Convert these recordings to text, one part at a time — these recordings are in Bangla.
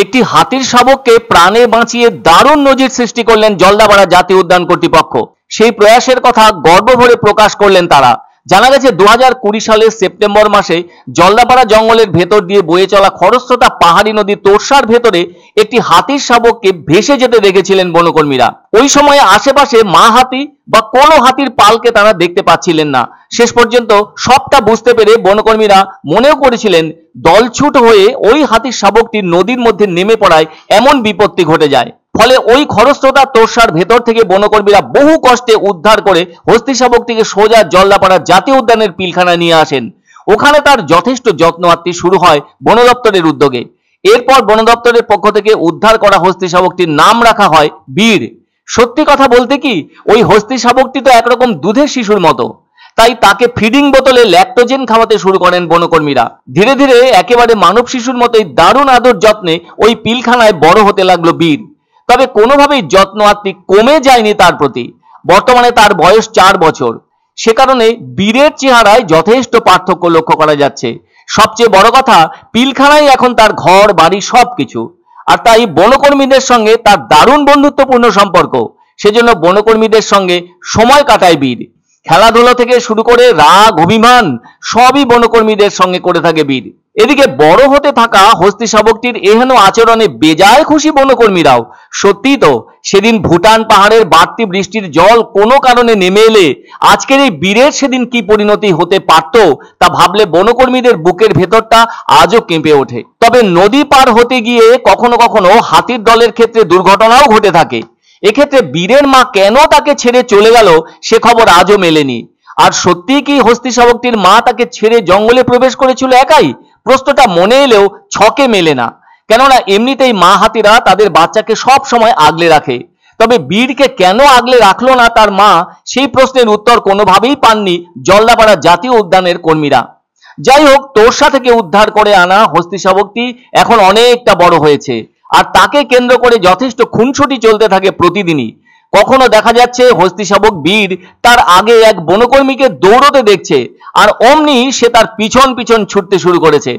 একটি হাতির শাবককে প্রাণে বাঁচিয়ে দারুণ নজির সৃষ্টি করলেন জলদাপাড়া জাতীয় উদ্যান কর্তৃপক্ষ। সেই প্রয়াসের কথা গর্ব ভরে প্রকাশ করলেন তারা। জানা গেছে 2020 সালের সেপ্টেম্বর মাসে জলদাপাড়া জঙ্গলের ভেতর দিয়ে বয়ে চলা খরস্রোতা পাহাড়ি নদী তোরসার ভেতরে একটি হাতির শাবককে ভেসে যেতে দেখেছিলেন বনকর্মীরা। ওই সময়ে আশেপাশে মা হাতি বা কোনো হাতির পালকে তারা দেখতে পাচ্ছিলেন না। শেষ পর্যন্ত সবটা বুঝতে পেরে বনকর্মীরা মনেও করেছিলেন দলছুট হয়ে ওই হাতির শাবকটি নদীর মধ্যে নেমে পড়ায় এমন বিপত্তি ঘটে যায়। ফলে ওই খরস্রোতা তোরসার ভেতর থেকে বনকর্মীরা বহু কষ্টে উদ্ধার করে হস্তি শাবকটিকে সোজা জলদাপাড়া জাতীয় উদ্যানের পিলখানায় নিয়ে আসেন। ওখানে তার যথেষ্ট যত্ন আত্তি শুরু হয় বন দপ্তরের উদ্যোগে। এরপর বন দপ্তরের পক্ষ থেকে উদ্ধার করা হস্তি শাবকটির নাম রাখা হয় বীর। সত্যি কথা বলতে কি, ওই হস্তি শাবকটি তো একরকম দুধের শিশুর মতো, তাই তাকে ফিডিং বোতলে ল্যাক্টোজেন খাওয়াতে শুরু করেন বনকর্মীরা। ধীরে ধীরে একেবারে মানব শিশুর মতোই দারুণ আদর যত্নে ওই পিলখানায় বড় হতে লাগলো বীর। তবে কোনোভাবেই যত্ন আত্মি কমে যায়নি তার প্রতি। বর্তমানে তার বয়স 4 বছর। সে কারণে বীরের চেহারায় যথেষ্ট পার্থক্য লক্ষ্য করা যাচ্ছে। সবচেয়ে বড় কথা, পিলখানায় এখন তার ঘর বাড়ি সবকিছু। আর তাই বনকর্মীদের সঙ্গে তার দারুণ বন্ধুত্বপূর্ণ সম্পর্ক। সেজন্য বনকর্মীদের সঙ্গে সময় কাটায় বীর। খেলাধুলা থেকে শুরু করে রাগ অভিমান সবই বনকর্মীদের সঙ্গে করে থাকে বীর। এদিকে বড় হতে থাকা হস্তি শাবকটির এহেন আচরণে বেজায় খুশি বনকর্মীরাও। সত্যি তো, সেদিন ভুটান পাহাড়ের বাড়তি বৃষ্টির জল কোনো কারণে নেমে এলে আজকের এই বীরের সেদিন কি পরিণতি হতে পারত তা ভাবলে বনকর্মীদের বুকের ভেতরটা আজও কেঁপে ওঠে। তবে নদী পার হতে গিয়ে কখনো কখনো হাতির দলের ক্ষেত্রে দুর্ঘটনাও ঘটে থাকে। এক্ষেত্রে বীরের মা কেন তাকে ছেড়ে চলে গেল সে খবর আজও মেলেনি। আর সত্যি কি হস্তি শাবকটির মা তাকে ছেড়ে জঙ্গলে প্রবেশ করেছিল একাই? প্রশ্নটা মনে এলেও ছকে মেলে না, কেননা এমনিতেই মা হাতিরা তাদের বাচ্চাকে সব সময় আগলে রাখে। তবে বীরকে কেন আগলে রাখলো না তার মা, সেই প্রশ্নের উত্তর কোনোভাবেই পাননি জলদাপাড়া জাতীয় উদ্যানের কর্মীরা। যাই হোক, তোরসা থেকে উদ্ধার করে আনা হস্তি শাবকটি এখন অনেকটা বড় হয়েছে, আর তাকে কেন্দ্র করে যথেষ্ট খুনসুটি চলতে থাকে প্রতিদিনই। কখনো দেখা যাচ্ছে হস্তি শাবক বীর তার আগে এক বনকর্মীকে দৌড়তে দেখছে, আর অমনি সে তার পিছন পিছন ছুটতে শুরু করেছে।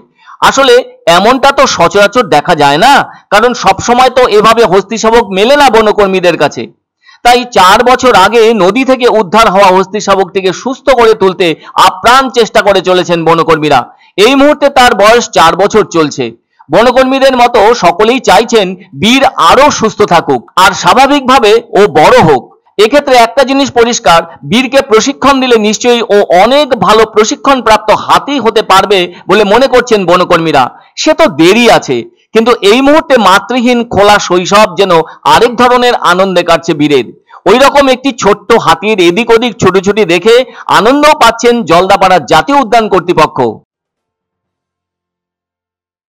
আসলে এমনটা তো সচরাচর দেখা যায় না, কারণ সবসময় তো এভাবে হস্তি শাবক মেলে না বনকর্মীদের কাছে। তাই 4 বছর আগে নদী থেকে উদ্ধার হওয়া হস্তি শাবকটিকে সুস্থ করে তুলতে আপ্রাণ চেষ্টা করে চলেছেন বনকর্মীরা। এই মুহূর্তে তার বয়স 4 বছর চলছে। বনকর্মীদের মতো সকলেই চাইছেন বীর আরো সুস্থ থাকুক আর স্বাভাবিকভাবে ও বড় হোক। এক্ষেত্রে একটা জিনিস পরিষ্কার, বীরকে প্রশিক্ষণ দিলে নিশ্চয়ই ও অনেক ভালো প্রশিক্ষণ প্রাপ্ত হাতি হতে পারবে বলে মনে করছেন বনকর্মীরা। সে তো দেরি আছে, কিন্তু এই মুহূর্তে মাতৃহীন খোলা শৈশব যেন আরেক ধরনের আনন্দে কাটছে বীরের। ওই রকম একটি ছোট্ট হাতির এদিক ওদিক ছুটোছুটি দেখে আনন্দও পাচ্ছেন জলদাপাড়া জাতীয় উদ্যান কর্তৃপক্ষ।